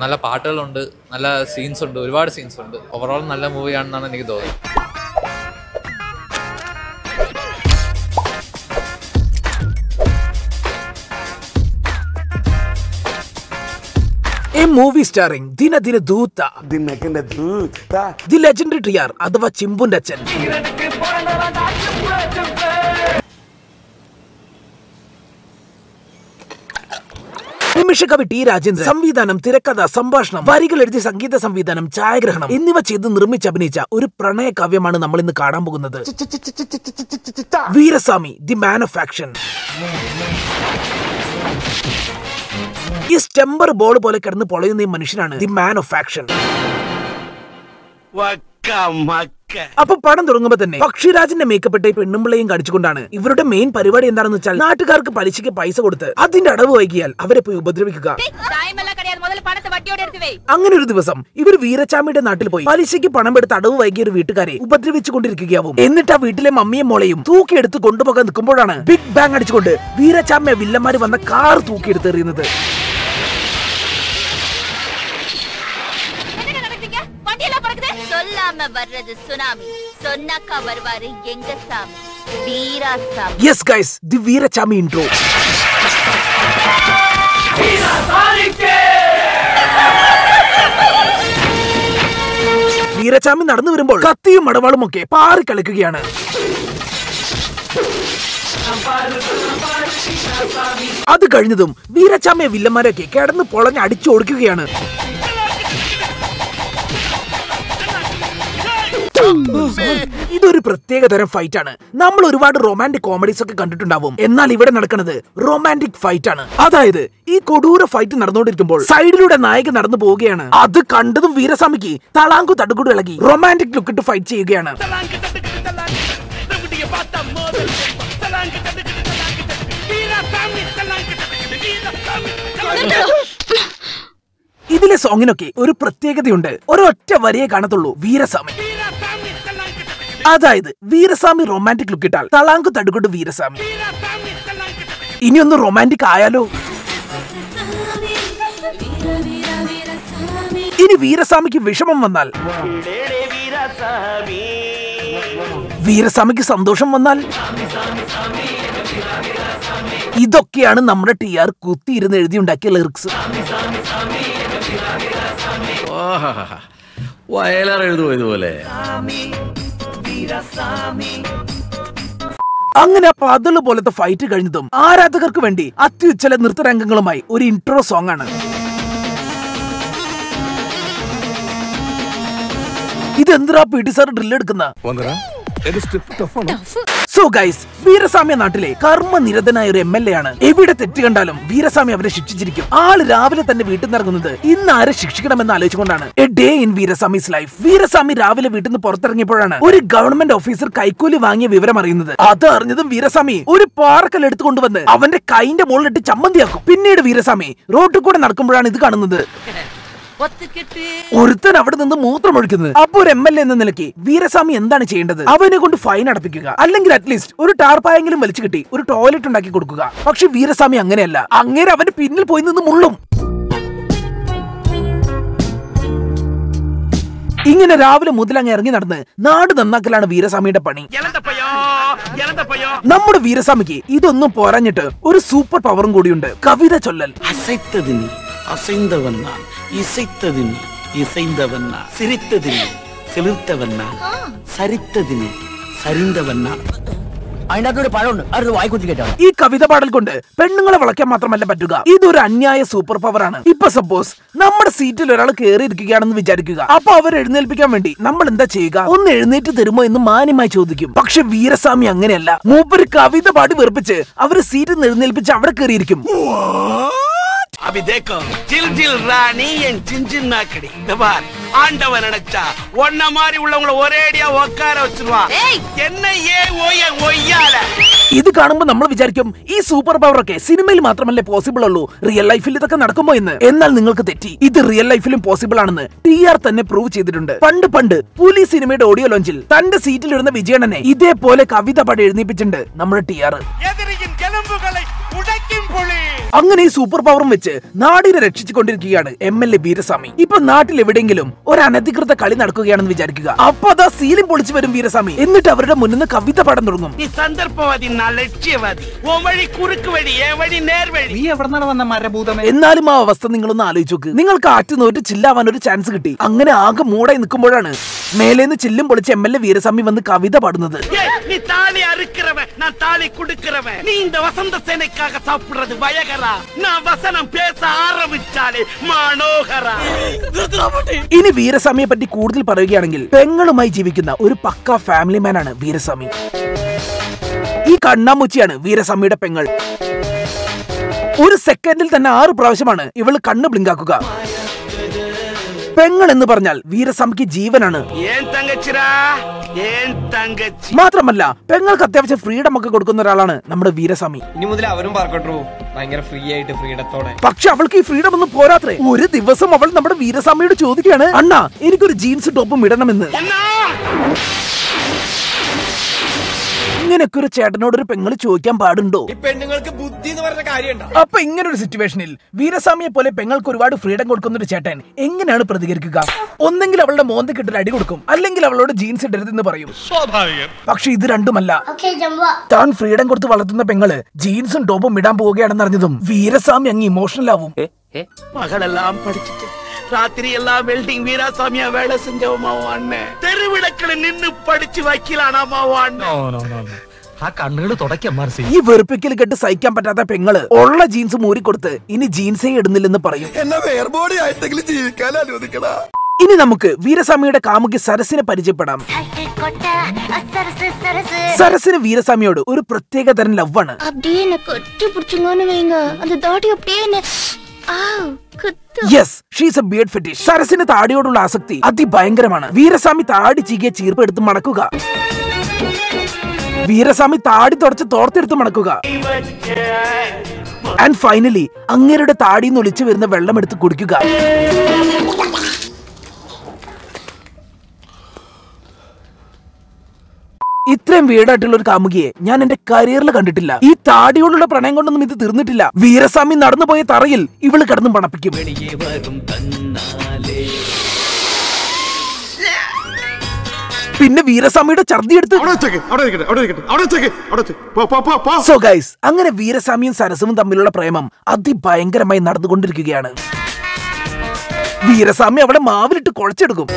നല്ല പാട്ടുകളുണ്ട്, നല്ല സീൻസ് ഉണ്ട്, ഒരുപാട് സീൻസ് ഉണ്ട്. ഓവറോൾ നല്ല മൂവിയാണെന്നാണ് എനിക്ക് തോന്നുന്നത്. A movie starring Dinadina Dutta, the legendary TR അഥവാ ചിമ്പുന്റെ അച്ഛൻ. നിമിഷകവി ടി രാജേന്ദ്രൻ സംവിധാനം, തിരക്കഥ, സംഭാഷണം, വരികൾ എഴുതി സംഗീത സംവിധാനം, ഛായാഗ്രഹണം എന്നിവ ചെയ്ത് നിർമ്മിച്ച് അഭിനയിച്ച ഒരു പ്രണയ കാവ്യമാണ് നമ്മൾ ഇന്ന് കാണാൻ പോകുന്നത്. Veeraswamy, the man of action. ഈ സ്റ്റെമ്പർ ബോൾ പോലെ കിടന്ന് പൊളയുന്ന ഈ മനുഷ്യനാണ് ദി മാൻ ഓഫ് ആക്ഷൻ. അപ്പൊ പടം തുടങ്ങുമ്പോ തന്നെ പക്ഷിരാജിന്റെ മേക്കപ്പ് ഇട്ട് പെണ്ണുമ്പിളയും കടിച്ചുകൊണ്ടാണ് ഇവരുടെ മെയിൻ പരിപാടി. എന്താണെന്ന് വെച്ചാൽ നാട്ടുകാർക്ക് പലിശയ്ക്ക് പൈസ കൊടുത്ത് അതിന്റെ അടവ് വൈകിയാൽ അവരെ പോയി ഉപദ്രവിക്കുക. അങ്ങനെ ഒരു ദിവസം ഇവർ വീരച്ചാമിയുടെ നാട്ടിൽ പോയി പലിശയ്ക്ക് പണം എടുത്ത് അടവ് വൈകിയ ഒരു വീട്ടുകാരെ ഉപദ്രവിച്ചു കൊണ്ടിരിക്കുകയാവും. എന്നിട്ട് ആ വീട്ടിലെ മമ്മിയും മോളെയും തൂക്കിയെടുത്ത് കൊണ്ടുപോകാൻ നിൽക്കുമ്പോഴാണ് ബിഗ് ബാങ് അടിച്ചുകൊണ്ട് വീരച്ചാമിയെ വില്ലന്മാര് വന്ന കാർ തൂക്കിയെടുത്തെറിയുന്നത്. Yes guys, the Veerachami intro. Veerachami നടന്നു വരുമ്പോൾ കത്തിയും മടവാളും ഒക്കെ പാറി കളിക്കുകയാണ്. അത് കഴിഞ്ഞതും വീരച്ചാമിയെ വില്ലന്മാരൊക്കെ കിടന്ന് പൊളഞ്ഞ് അടിച്ചോടിക്കുകയാണ്. ഇതൊരു പ്രത്യേക തരം ഫൈറ്റ് ആണ്. നമ്മൾ ഒരുപാട് റൊമാൻറ്റിക് കോമഡീസ് ഒക്കെ കണ്ടിട്ടുണ്ടാവും. എന്നാൽ ഇവിടെ നടക്കുന്നത് റൊമാൻറ്റിക് ഫൈറ്റ് ആണ്. അതായത് ഈ കൊടൂര ഫൈറ്റ് നടന്നുകൊണ്ടിരിക്കുമ്പോൾ സൈഡിലൂടെ നായകൻ നടന്നു പോവുകയാണ്. അത് കണ്ടതും വീരസ്വാമിക്ക് തളാങ്കു തടുകൂട് ഇളകി റൊമാൻറ്റിക് ലുക്കിട്ട് ഫൈറ്റ് ചെയ്യുകയാണ്. ഇതിലെ സോങ്ങിനൊക്കെ ഒരു പ്രത്യേകതയുണ്ട്. ഒരൊറ്റ വരിയെ കാണത്തുള്ളൂ, വീരസ്വാമി. അതായത് വീരസ്വാമി റൊമാൻറ്റിക് ലുക്ക് ഇട്ടാൽ തളാങ്കു തടുകൊണ്ട് വീരസ്വാമി. ഇനിയൊന്ന് റൊമാൻറ്റിക് ആയാലോ? ഇനി വീരസ്വാമിക്ക് വിഷമം വന്നാൽ, വീരസ്വാമിക്ക് സന്തോഷം വന്നാൽ, ഇതൊക്കെയാണ് നമ്മുടെ TR കുത്തിയിരുന്ന് എഴുതിയുണ്ടാക്കിയ ലിറിക്സ്. അങ്ങനെ പതള് പോലത്തെ ഫൈറ്റ് കഴിഞ്ഞതും ആരാധകർക്ക് വേണ്ടി അത്യുജ്വല നൃത്തരംഗങ്ങളുമായി ഒരു ഇൻട്രോ സോങ് ആണ്. ഇതെന്തിനാ PT സാർ ഡ്രിൽ എടുക്കുന്ന? സോ ഗൈസ്, വീരസ്വാമി നാട്ടിലെ കർമ്മനിരതനായ ഒരു MLA ആണ്. എവിടെ തെറ്റ് കണ്ടാലും വീരസ്വാമി അവരെ ശിക്ഷിച്ചിരിക്കും. ആള് രാവിലെ തന്നെ വീട്ടിൽ നിന്ന് ഇറങ്ങുന്നത് ഇന്ന് ആരെ ശിക്ഷിക്കണമെന്ന് ആലോചിച്ചുകൊണ്ടാണ്. A day in Veeraswamy's life. Veeraswamy രാവിലെ വീട്ടിൽ നിന്ന് പുറത്തിറങ്ങിയപ്പോഴാണ് ഒരു ഗവൺമെന്റ് ഓഫീസർ കൈക്കൂലി വാങ്ങിയ വിവരം അറിയുന്നത്. അത് അറിഞ്ഞതും വീരസ്വാമി ഒരു പാറക്കൽ എടുത്തുകൊണ്ടുവന്ന് അവന്റെ കൈന്റെ മുകളിലിട്ട് ചമ്മന്തിയാക്കും. പിന്നീട് വീരസ്വാമി റോഡിൽ കൂടെ നടക്കുമ്പോഴാണ് ഇത് കാണുന്നത്. ഒരുത്തൻ അവിടെ നിന്ന് മൂത്രമൊഴിക്കുന്നത്. അപ്പൊ ഒരു MLA എന്ന നിലയ്ക്ക് വീരസ്വാമി എന്താണ് ചെയ്യേണ്ടത്? അവനെ കൊണ്ട് ഫൈൻ അടപ്പിക്കുക, അല്ലെങ്കിൽ അറ്റ്ലീസ്റ്റ് ഒരു ടാർപ്പായെങ്കിലും വലിച്ചു കിട്ടി ഒരു ടോയ്ലറ്റ് ഉണ്ടാക്കി കൊടുക്കുക. പക്ഷെ വീരസ്വാമി അങ്ങനെയല്ല. അങ്ങനെ അവന്റെ പിന്നിൽ പോയി നിന്ന് മുള്ളും. ഇങ്ങനെ രാവിലെ മുതൽ അങ്ങ് ഇറങ്ങി നടന്ന് നാട് നന്നാക്കലാണ് വീരസ്വാമിയുടെ പണി. നമ്മുടെ വീരസ്വാമിക്ക് ഇതൊന്നും പോരാഞ്ഞിട്ട് ഒരു സൂപ്പർ പവറും കൂടിയുണ്ട്, കവിത ചൊല്ലൽ. அசைந்தவன் நான், இசைத்ததின் இசைந்தவன் நான், சிரித்ததின் சிலிர்த்தவன் நான், சரித்ததிന് சரிந்தവൻ நான். ഈ കവിത പാടൽ കൊണ്ട് പെണ്ണുങ്ങളെ വളയ്ക്കാൻ മാത്രമല്ല പറ്റുക, ഇതൊരു അന്യായ സൂപ്പർ പവർ ആണ്. ഇപ്പൊ സപ്പോസ് നമ്മുടെ സീറ്റിൽ ഒരാൾ കയറിയിരിക്കുകയാണെന്ന് വിചാരിക്കുക. അപ്പൊ അവർ എഴുന്നേൽപ്പിക്കാൻ വേണ്ടി നമ്മൾ എന്താ ചെയ്യുക? ഒന്ന് എഴുന്നേറ്റ് തരുമോ എന്ന് മാന്യമായി ചോദിക്കും. പക്ഷെ വീരസ്വാമി അങ്ങനെയല്ല. മൂപ്പര് കവിത പാടി വെറുപ്പിച്ച് അവര് സീറ്റിൽ നിന്ന് എഴുന്നേൽപ്പിച്ച് അവിടെ കയറിയിരിക്കും. अभी देखो जिल जिल रानी என் சின்சின் நாக்கடி. இந்த பார், ஆண்டவன் நினைச்சா ஒன்ன மாதிரி உள்ளவங்கள ஒரேடியா உட்கார வச்சிருவான். என்ன ஒய்யால. ഇത് കാണുമ്പോൾ നമ്മൾ വിചാരിക്കും ഈ സൂപ്പർ പവർ ഒക്കെ സിനിമയിൽ മാത്രമല്ലേ പോസിബിൾ ഉള്ളൂ, റിയൽ ലൈഫിൽ ഇതൊക്കെ നടക്കുമോ എന്ന്. എന്നാൽ നിങ്ങൾക്ക് തെറ്റി. ഇത് റിയൽ ലൈഫിലും പോസിബിൾ ആണെന്ന് TR തന്നെ പ്രൂവ് ചെയ്തിട്ടുണ്ട്. പണ്ട് പുലി സിനിമയുടെ ഓഡിയോ ലോഞ്ചിൽ തന്റെ സീറ്റിലിരുന്ന വിജയണ്ണനെ ഇതേപോലെ കവിത പാടി എഴുന്നേപ്പിച്ചിട്ടുണ്ട് നമ്മുടെ TR. അങ്ങനെ ഈ സൂപ്പർ പവറും വെച്ച് നാടിനെ രക്ഷിച്ചുകൊണ്ടിരിക്കുകയാണ് MLA വീരസ്വാമി. ഇപ്പൊ നാട്ടിൽ എവിടെയെങ്കിലും ഒരു അനധികൃത കളി നടക്കുകയാണെന്ന് വിചാരിക്കുക. അപ്പൊ അതാ സീലിൽ പൊളിച്ചു വരും വീരസ്വാമി. എന്നിട്ട് അവരുടെ മുന്നിൽ നിന്ന് കവിത പാടാൻ തുടങ്ങും. എന്നാലും ആ അവസ്ഥ നിങ്ങളൊന്ന് ആലോചിച്ച് നോക്ക്. നിങ്ങൾക്ക് ആറ്റ് നോറ്റ് ചില്ലാവാൻ ഒരു ചാൻസ് കിട്ടി. അങ്ങനെ ആകെ മൂടായി നിൽക്കുമ്പോഴാണ് മേലേന്ന് ചില്ലും പൊളിച്ച് MLA വീരസ്വാമി വന്ന് കവിത പാടുന്നത്. ഇനി വീരസ്വാമിയെ പറ്റി കൂടുതൽ പറയുകയാണെങ്കിൽ പെങ്ങളുമായി ജീവിക്കുന്ന ഒരു പക്ക ഫാമിലി മാൻ ആണ് വീരസ്വാമി. ഈ കണ്ണാമുച്ചിയാണ് വീരസ്വാമിയുടെ പെങ്ങൾ. ഒരു സെക്കൻഡിൽ തന്നെ 6 പ്രാവശ്യമാണ് ഇവള് കണ്ണ് ബ്ലിങ്കാക്കുക. പെങ്ങൾ എന്ന് പറഞ്ഞാൽ വീരസ്വാമിക്ക് ജീവനാണ്. മാത്രമല്ല പെങ്ങൾക്ക് അത്യാവശ്യം ഫ്രീഡം ഒക്കെ കൊടുക്കുന്ന ഒരാളാണ് നമ്മുടെ വീരസ്വാമി. പക്ഷെ അവൾക്ക് ഈ ഫ്രീഡം ഒന്നും പോരാത്രേ. ഒരു ദിവസം അവൾ നമ്മുടെ വീരസ്വാമിയോട് ചോദിക്കുകയാണ്, അണ്ണാ എനിക്കൊരു ജീൻസ് ടോപ്പും ഇടണമെന്ന്. ഇങ്ങനൊക്കെ ഒരു ചേട്ടനോട് ഒരു പെങ്ങൾ ചോദിക്കാൻ പാടുണ്ടോ? പെണ്ണുങ്ങൾക്ക് ബുദ്ധി എന്ന് പറഞ്ഞ കാര്യമുണ്ടോ? അപ്പൊ ഇങ്ങനെ ഒരു സിറ്റുവേഷനിൽ വീരസ്വാമിയെ പോലെ പെങ്ങൾക്ക് ഒരുപാട് ഫ്രീഡം കൊടുക്കുന്ന ഒരു ചേട്ടൻ എങ്ങനെയാണ് പ്രതികരിക്കുക? ഒന്നെങ്കിൽ അവളുടെ മോന്തക്കിട്ടൊരു അടി കൊടുക്കും, അല്ലെങ്കിൽ അവളോട് ജീൻസ് ഇടരുതെന്ന് പറയും. പക്ഷെ ഇത് രണ്ടുമല്ല. താൻ ഫ്രീഡം കൊടുത്ത് വളർത്തുന്ന പെങ്ങള് ജീൻസും ടോപ്പും ഇടാൻ പോവുകയാണെന്ന് അറിഞ്ഞതും വീരസ്വാമി അങ്ങ് ഇമോഷണൽ ആവും. മകളെല്ലാം പഠിച്ചിട്ട് ராத்திரி எல்லாம் வெல்டிங் வீராசாமியா வேலை செஞ்சவமாவான் தெருவிளக்கில் நின்னு படிச்சு வக்கீலானாமாவான். ആ കണ്ണുകൾ തുടയ്ക്കാം. ഈ വെറുപ്പിക്കൽ കേട്ട് സഹിക്കാൻ പറ്റാത്ത പെങ്ങള് ഉള്ള ജീൻസ് മൂരിക്കൊടുത്ത് ഇനി ജീൻസേ ഇടുന്നില്ലെന്ന് പറയും. എന്നെ വേർബോഡി ആയിട്ടെങ്കിലും ജീവിക്കാൻ അനുവദിക്കടാ. ഇനി നമുക്ക് വീരസ്വാമിയുടെ കാമുകി സരസിനെ പരിചയപ്പെടാം. സരസിന് വീരസ്വാമിയോട് ഒരു പ്രത്യേക തരം ലവ് ആണ്. Yes, she's a beard fetish. സരസിന് താടിയോടുള്ള ആസക്തി അതിഭയങ്കരമാണ്. വീരസ്വാമി താടി ചീകിയ ചീർപ്പ് എടുത്ത് മടക്കുക, വീരസ്വാമി താടി തുടച്ച് തോർത്തെടുത്ത് മടക്കുക. ആൻഡ് ഫൈനലി അങ്ങേരുടെ താടിന്ന് ഒലിച്ചു വരുന്ന വെള്ളം എടുത്ത് കുടിക്കുക. ഇത്രയും വീടായിട്ടുള്ള ഒരു കാമുകിയെ ഞാൻ എന്റെ കരിയറിൽ കണ്ടിട്ടില്ല. ഈ താടിയോടുള്ള പ്രണയം കൊണ്ടൊന്നും ഇത് തീർന്നിട്ടില്ല. വീരസ്വാമി നടന്നുപോയ തറയിൽ ഇവള് കിടന്നും പണപ്പിക്കും. പിന്നെ വീരസ്വാമിയുടെ ഛർദി എടുത്ത്. സോ ഗൈസ്, അങ്ങനെ വീരസ്വാമിയും സരസും തമ്മിലുള്ള പ്രേമം അതിഭയങ്കരമായി നടന്നുകൊണ്ടിരിക്കുകയാണ്. വീരസ്വാമി അവളെ മാവിലിട്ട് കുഴച്ചെടുക്കും.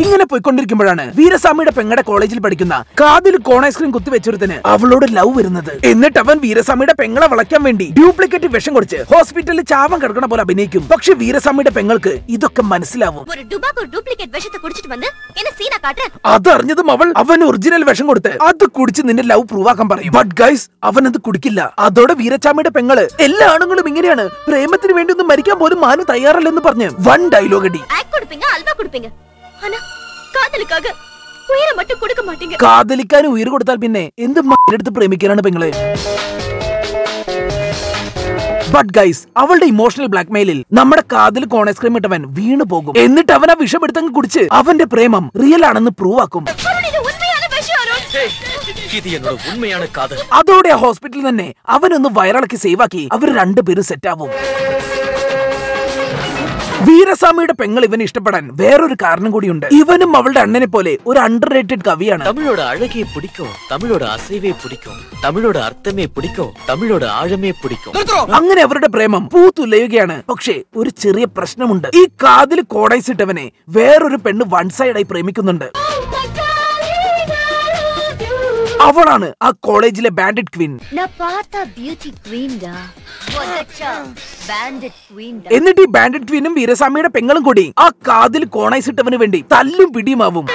ഇങ്ങനെ പോയിക്കൊണ്ടിരിക്കുമ്പോഴാണ് വീരസ്വാമിയുടെ പെങ്ങടെ കോളേജിൽ പഠിക്കുന്ന കാതിൽ കോൺ ഐസ്ക്രീം കുത്തിവെച്ചൊരുത്തന് അവളോട് ലവ് വരുന്നത്. എന്നിട്ട് അവൻ വീരസ്വാമിയുടെ പെങ്ങളെ വളയ്ക്കാൻ വേണ്ടി ഡ്യൂപ്ലിക്കേറ്റ് വിഷം കൊടുത്ത് ഹോസ്പിറ്റലിൽ ചാവം കിടക്കണ പോലെ അഭിനയിക്കും. പക്ഷെ വീരസ്വാമിയുടെ പെങ്ങൾക്ക് ഇതൊക്കെ മനസ്സിലാവും. അതറിഞ്ഞതും അവൻ ഒറിജിനൽ വിഷം കൊടുത്ത് അത് കുടിച്ച് നിന്റെ ലവ് പ്രൂവാക്കാൻ പറയും. ബട്ട് ഗൈസ്, അവൻ അത് കുടിക്കില്ല. അതോടെ വീരസ്വാമിയുടെ പെങ്ങള് എല്ലാ ആണുങ്ങളും ഇങ്ങനെയാണ്, പ്രേമത്തിന് വേണ്ടി ഒന്നും മരിക്കാൻ പോലും മാനു തയ്യാറല്ലെന്ന് പറഞ്ഞ് വൺ ഡയലോഗ് അടി. കാതലിക്കാൻ ഉയർ കൊടുത്താൽ പിന്നെ എന്ത് എടുത്ത് പ്രേമിക്കാനാണ് പെങ്ങളെ? ബട്ട് ഗൈസ്, അവളുടെ ഇമോഷണൽ ബ്ലാക്ക്മെയിലിൽ നമ്മുടെ കാതിൽ കോൺ ഐസ്ക്രീം ഇട്ടവൻ വീണു പോകും. എന്നിട്ട് അവൻ ആ വിഷം എടുത്തങ്ങ് കുടിച്ച് അവന്റെ പ്രേമം റിയൽ ആണെന്ന് പ്രൂവ് ആക്കും. അതോടെ ആ ഹോസ്പിറ്റലിൽ തന്നെ അവനൊന്ന് വയറിളക്കി സേവാക്കി അവർ രണ്ടുപേരും സെറ്റ് ആവും. വീരസ്വാമിയുടെ പെങ്ങൾ ഇവന് ഇഷ്ടപ്പെടാൻ വേറൊരു കാരണം കൂടിയുണ്ട്. ഇവനും അവളുടെ അണ്ണനെ പോലെ ഒരു അണ്ടർ റേറ്റഡ് കവിയാണ്. തമിഴോട് അഴകെ പിടിക്കോ, തമിഴോട് അസൈവേ പിടിക്കോ, തമിഴോട് അർത്ഥമേ പിടിക്കോ, തമിഴോട് ആഴമേ പിടിക്കോ. അങ്ങനെ അവരുടെ പ്രേമം പൂത്തുലയുകയാണ്. പക്ഷേ ഒരു ചെറിയ പ്രശ്നമുണ്ട്. ഈ കാതിൽ കോടൈസിട്ടവനെ വേറൊരു പെണ്ണ് വൺ സൈഡായി പ്രേമിക്കുന്നുണ്ട്. അവളാണ് ആ കോളേജിലെ ബാൻഡിറ്റ് ക്വീൻ. എന്നിട്ട് ഈ ബാൻഡിറ്റ് ക്വീനും വീരസ്വാമിയുടെ പെങ്ങളും കൂടി ആ കാതിൽ കോണൈസിട്ടവന് വേണ്ടി തല്ലും പിടിയുമാവും.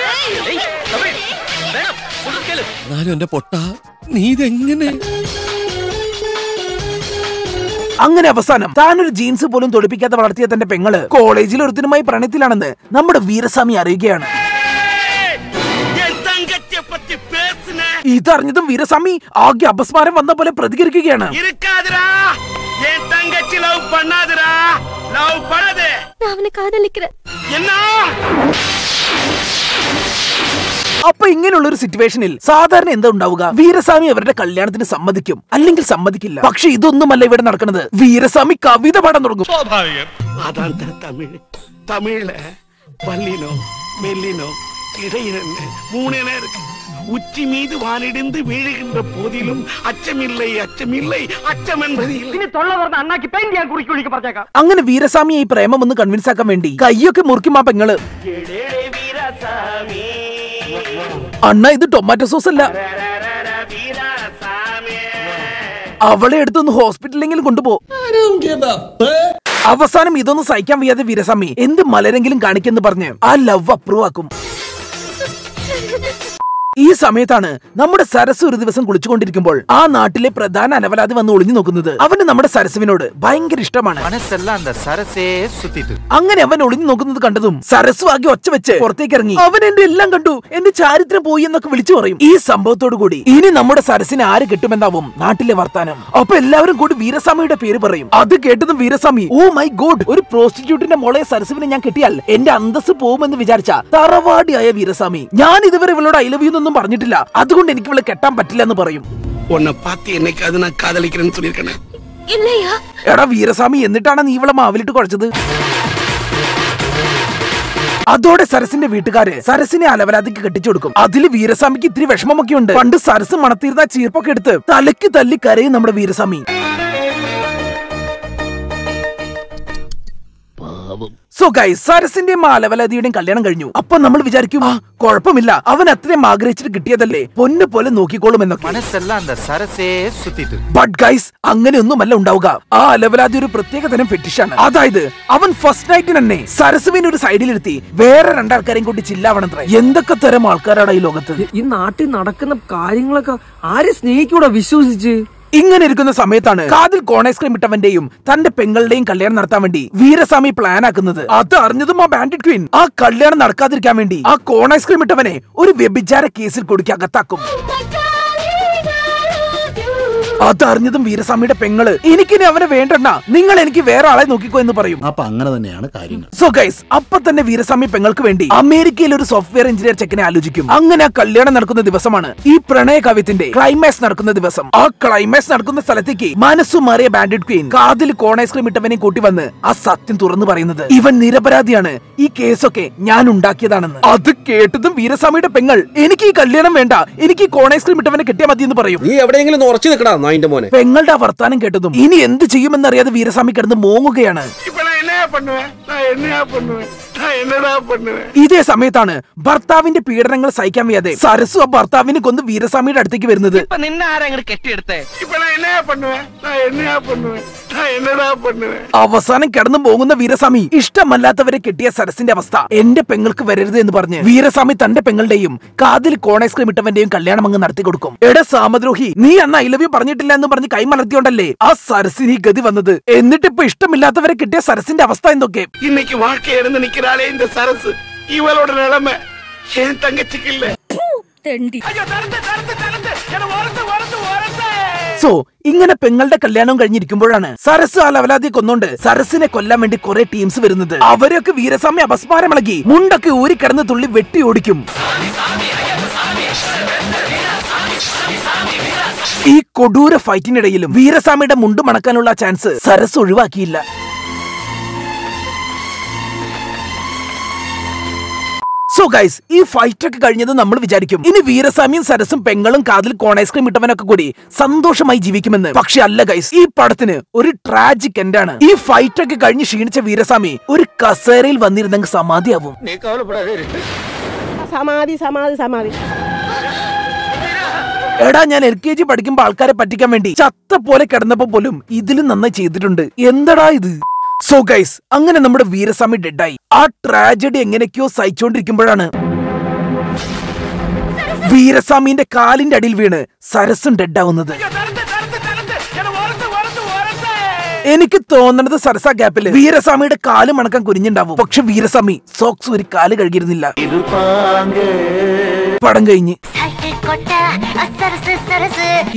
അങ്ങനെ അവസാനം താനൊരു ജീൻസ് പോലും തൊടിപ്പിക്കാതെ വളർത്തിയ തന്റെ പെങ്ങള് കോളേജിൽ ഒരുത്തിനുമായി പ്രണയത്തിലാണെന്ന് നമ്മുടെ വീരസ്വാമി അറിയുകയാണ്. ഇതറിഞ്ഞതും വീരസ്വാമി ആകെ അപസ്മാരം വന്ന പോലെ പ്രതികരിക്കുകയാണ്. അപ്പൊ ഇങ്ങനെയുള്ള ഒരു സിറ്റുവേഷനിൽ സാധാരണ എന്താ ഉണ്ടാവുക? വീരസ്വാമി അവരുടെ കല്യാണത്തിന് സമ്മതിക്കും, അല്ലെങ്കിൽ സമ്മതിക്കില്ല. പക്ഷെ ഇതൊന്നുമല്ല ഇവിടെ നടക്കുന്നത്. വീരസ്വാമി കവിത പാടാൻ തുടങ്ങും. അതാണ് തമിഴ്. തമിഴില് പല്ലിനോ മെല്ലിനോ ഇടയിലെന്ന് മൂന്നേനെ இருக்கு. உச்சி மீது வானிடிந்து வீழுகின்ற போதிலும் அச்சமில்லை அச்சமில்லை அச்சம் என்பது അങ്ങനെ വീരസ്വാമിയെ ഈ പ്രേമം ഒന്ന് കൺവിൻസ് ആക്കാൻ വേണ്ടി കയ്യൊക്കെ മുറിക്കും ആ പെങ്ങള്. അണ്ണ ഇത് ടൊമാറ്റോ സോസ് അല്ല, അവളെ എടുത്തൊന്ന് ഹോസ്പിറ്റലിലെങ്കിലും കൊണ്ടുപോ. അവസാനം ഇതൊന്നും സഹിക്കാൻ വയ്യാതെ വീരസ്വാമി എന്ത് മലരെങ്കിലും കാണിക്കെന്ന് പറഞ്ഞ് ആ ലവ് അപ്രൂവ് ആക്കും. ഈ സമയത്താണ് നമ്മുടെ സരസ് ഒരു ദിവസം കുളിച്ചുകൊണ്ടിരിക്കുമ്പോൾ ആ നാട്ടിലെ പ്രധാന അനവലാതി വന്ന് ഒളിഞ്ഞു നോക്കുന്നത്. അവന് നമ്മുടെ സരസുവിനോട് ഭയങ്കര ഇഷ്ടമാണ്. അങ്ങനെ അവൻ ഒളിഞ്ഞു നോക്കുന്നത് കണ്ടതും സരസു ആകെ ഒച്ച വെച്ച് പുറത്തേക്ക് ഇറങ്ങി അവൻ എന്റെ എല്ലാം കണ്ടു, എന്റെ ചാരിത്രം പോയി എന്നൊക്കെ വിളിച്ചു പറയും. ഈ സംഭവത്തോടു കൂടി ഇനി നമ്മുടെ സരസിനെ ആര് കെട്ടുമെന്നാവും നാട്ടിലെ വർത്താനം. അപ്പൊ എല്ലാവരും കൂടി വീരസ്വാമിയുടെ പേര് പറയും. അത് കേട്ടതും വീരസ്വാമി, ഓ മൈ ഗോഡ്, ഒരു പ്രോസ്റ്റിറ്റ്യൂട്ടിന്റെ മോളെ സരസുവിനെ ഞാൻ കെട്ടിയാൽ എന്റെ അന്തസ് പോകുമെന്ന് വിചാരിച്ച തറവാടിയായ വീരസ്വാമി, ഞാൻ ഇതുവരെ ഇവളോട് ഐ ലവ് യു ഒന്നും പറഞ്ഞിട്ടില്ല, അതുകൊണ്ട് എനിക്ക് ഇവളെ കെട്ടാൻ പറ്റില്ല എന്ന് പറയും. എടാ വീരസ്വാമി, എന്നിട്ടാണ് നീ ഇവളെ മാവിലിട്ട് കുഴച്ചത്. അതോടെ സരസിന്റെ വീട്ടുകാര് സരസിനെ അലവലാതിക്ക് കെട്ടിച്ചു കൊടുക്കും. അതില് വീരസ്വാമിക്ക് ഇത്തിരി വിഷമമൊക്കെ ഉണ്ട്. പണ്ട് സരസ് മണത്തിരുന്ന ചീർപ്പൊക്കെ എടുത്ത് തലയ്ക്ക് തല്ലി കരയും നമ്മുടെ വീരസ്വാമി. സോ ഗൈസ്, സരസിന്റെയും അലവലാതിയുടെയും കല്യാണം കഴിഞ്ഞു. അപ്പൊ നമ്മൾ വിചാരിക്കും കുഴപ്പമില്ല, അവൻ അത്രയും ആഗ്രഹിച്ചിട്ട് കിട്ടിയതല്ലേ, പൊന്നു പോലെ നോക്കിക്കോളും എന്നൊക്കെ. ബട്ട് ഗൈസ്, അങ്ങനെയൊന്നുമല്ല ഉണ്ടാവുക. ആ അലവലാതി ഒരു പ്രത്യേക തരം ഫെറ്റിഷാണ്. അതായത് അവൻ ഫസ്റ്റ് നൈറ്റിന് തന്നെ സരസുവിനെ ഒരു സൈഡിലിരുത്തി വേറെ രണ്ടാൾക്കാരെയും കൂട്ടി ചില്ലാവണത്രേ. എന്തൊക്കെ തരം ആൾക്കാരാണ് ഈ ലോകത്ത്. ഈ നാട്ടിൽ നടക്കുന്ന കാര്യങ്ങളൊക്കെ ആരെ സ്നേഹിക്കൂടാ വിശ്വസിച്ച്. ഇങ്ങനെ ഇരിക്കുന്ന സമയത്താണ് കാതിൽ കോൺ ഐസ്ക്രീം ഇട്ടവന്റെയും തന്റെ പെങ്ങളുടെയും കല്യാണം നടത്താൻ വേണ്ടി വീരസ്വാമി പ്ലാൻ ആക്കുന്നത്. അത് അറിഞ്ഞതും ആ ബാൻഡിറ്റ് ക്വീൻ ആ കല്യാണം നടക്കാതിരിക്കാൻ വേണ്ടി ആ കോൺ ഐസ്ക്രീം ഇട്ടവനെ ഒരു വ്യഭിചാര കേസിൽ കൊടുക്കി അകത്താക്കും. അതറിഞ്ഞതും വീരസ്വാമിയുടെ പെങ്ങള്, എനിക്കിനി അവനെ വേണ്ടണ്ണ, നിങ്ങൾ എനിക്ക് വേറെ ആളെ നോക്കിക്കോ എന്ന് പറയും. അപ്പൊ അങ്ങനെ തന്നെയാണ് കാര്യങ്ങൾ. സോ ഗൈസ്, അപ്പൊ തന്നെ വീരസ്വാമി പെങ്ങൾക്ക് വേണ്ടി അമേരിക്കയിൽ ഒരു സോഫ്റ്റ്വെയർ എഞ്ചിനീയർ ചെക്കനെ ആലോചിക്കും. അങ്ങനെ ആ കല്യാണം നടക്കുന്ന ദിവസമാണ് ഈ പ്രണയ കവിത്തിന്റെ ക്ലൈമാക്സ് നടക്കുന്ന ദിവസം. ആ ക്ലൈമാക്സ് നടക്കുന്ന സ്ഥലത്തേക്ക് മനസ്സു മാറിയ ബാൻഡിറ്റ് ക്വീൻ കാതിൽ കോൺ ഐസ്ക്രീം ഇട്ടവനെ കൂട്ടി വന്ന് ആ സത്യം തുറന്നു പറയുന്നത്, ഇവൻ നിരപരാധിയാണ്, ഈ കേസൊക്കെ ഞാൻ ഉണ്ടാക്കിയതാണെന്ന്. അത് കേട്ടതും വീരസ്വാമിയുടെ പെങ്ങൾ, എനിക്ക് ഈ കല്യാണം വേണ്ട, എനിക്ക് ഈ കോൺ ഐസ്ക്രീം ഇട്ടവനെ കിട്ടിയാൽ മതി എന്ന് പറയും. നീ എവിടെയെങ്കിലും ഉറച്ചു നിൽക്കടാ നായിന്റെ മോനെ. പെങ്ങളുടെ ആ വർത്താനം കേട്ടതും ഇനി എന്ത് ചെയ്യുമെന്നറിയാതെ വീരസ്വാമി കിടന്ന് മോങ്ങുകയാണ്. ഇതേ സമയത്താണ് ഭർത്താവിന്റെ പീഡനങ്ങൾ സഹിക്കാൻ വയ്യാതെ സരസു ആ ഭർത്താവിനെ കൊന്ന് വീരസ്വാമിയുടെ അടുത്തേക്ക് വരുന്നത്. അവസാനം കിടന്നു പോകുന്ന വീരസ്വാമി ഇഷ്ടമല്ലാത്തവരെ കെട്ടിയ സരസിന്റെ അവസ്ഥ എന്റെ പെങ്ങൾക്ക് വരരുത് എന്ന് പറഞ്ഞ് വീരസ്വാമി തന്റെ പെങ്ങളുടെയും കാതിൽ കോൺ ഐസ്ക്രീം ഇട്ടവന്റെയും കല്യാണം അങ്ങ് നടത്തി കൊടുക്കും. എടാ സാമദ്രോഹി, നീ അന്ന് ഐ ലവ് യു പറഞ്ഞിട്ടില്ല എന്ന് പറഞ്ഞ് കൈമലർത്തിയോണ്ടല്ലേ ആ സരസിന് ഈ ഗതി വന്നത്. എന്നിട്ടിപ്പോ ഇഷ്ടമില്ലാത്തവരെ കിട്ടിയ സരസിന്റെ അവസ്ഥ എന്തൊക്കെ. இன்னைக்கு வாழ்க்கை இருந்து நிக்கிறாளே இந்த சரசு, இவளோட நிலைமை என் தங்கச்சிக்கு. സോ ഇങ്ങനെ പെങ്ങളുടെ കല്യാണം കഴിഞ്ഞിരിക്കുമ്പോഴാണ് സരസ് ആ ലവലാതിയെ കൊന്നോണ്ട് സരസിനെ കൊല്ലാൻ വേണ്ടി കുറെ ടീംസ് വരുന്നത്. അവരൊക്കെ വീരസ്വാമി അപസ്മാരമിളകി മുണ്ടൊക്കെ ഊരിക്കിടന്ന് തുള്ളി വെട്ടി ഓടിക്കും. ഈ കൊടൂര ഫൈറ്റിനിടയിലും വീരസ്വാമിയുടെ മുണ്ട് മണക്കാനുള്ള ചാൻസ് സരസ് ഒഴിവാക്കിയില്ല. സോ ഗൈസ്, ഈ ഫൈറ്റ് ഒക്കെ കഴിഞ്ഞത് നമ്മൾ വിചാരിക്കും ഇനി വീരസ്വാമിയും സരസും പെങ്ങളും കാതിൽ കോൺ ഐസ്ക്രീം ഇട്ടവനൊക്കെ കൂടി സന്തോഷമായി ജീവിക്കുമെന്ന്. പക്ഷെ അല്ല ഗൈസ്, ഈ പടത്തിന് ഒരു ട്രാജിക് എൻഡാണ്. ഈ ഫൈറ്റ് ഒക്കെ കഴിഞ്ഞ് ക്ഷീണിച്ച വീരസ്വാമി ഒരു കസേരയിൽ വന്നിരുന്നെങ്കിൽ സമാധിയാവും. എടാ, ഞാൻ LKG പഠിക്കുമ്പോ ആൾക്കാരെ പറ്റിക്കാൻ വേണ്ടി ചത്ത പോലെ കിടന്നപ്പോ പോലും ഇതിലും നന്നായി ചെയ്തിട്ടുണ്ട്. എന്തടാ ഇത്. സോ ഗൈസ്, അങ്ങനെ നമ്മുടെ വീരസ്വാമി ഡെഡായി. ആ ട്രാജഡി എങ്ങനെയൊക്കെയോ സഹിച്ചോണ്ടിരിക്കുമ്പോഴാണ് വീരസ്വാമിന്റെ കാലിന്റെ അടിയിൽ വീണ് സരസും ഡെഡാവുന്നത്. എനിക്ക് തോന്നുന്നത് സരസ ഗ്യാപ്പില് വീരസ്വാമിയുടെ കാല് മണക്കാൻ കുനിഞ്ഞുണ്ടാവും. പക്ഷെ വീരസ്വാമി സോക്സ് ഒരു കാല് കഴുകിയിരുന്നില്ല. പടം കഴിഞ്ഞ്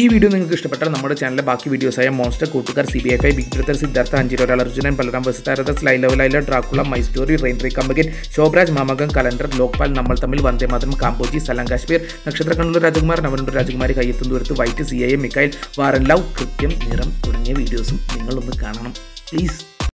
ഈ വീഡിയോ നിങ്ങൾക്ക് ഇഷ്ടപ്പെട്ടാൽ നമ്മുടെ ചാനലിലെ ബാക്കി വീഡിയോസായ മോൺസ്റ്റർ, കൂട്ടുകാർ, CBFI, ബിഗ് ബ്രദർ, സിദ്ധാർത്ഥ, അഞ്ചിരോരാൾ, അർജുനൻ, ബലറാം, വസുതാരദ, ലൈ Laila, Dracula, my story, rain tree കമ്പഗൻ, ശോഭരാജ്, മാമകം, കലണ്ടർ, ലോക്പാൽ, നമ്മൾ തമ്മിൽ, വന്ദേ മാതരം, കാമ്പോജി, സലാം കാശ്മീർ, നക്ഷത്ര കണ്ണൂർ രാജകുമാർ, നവനൂർ രാജകുമാരി, കയ്യെത്തും ദൂരത്ത്, വൈറ്റ്, CIA, മിക്കായിൽ, വാറൻ ലവ്, കൃത്യം, നിറം തുടങ്ങിയ വീഡിയോസും നിങ്ങളൊന്ന് കാണണം പ്ലീസ്.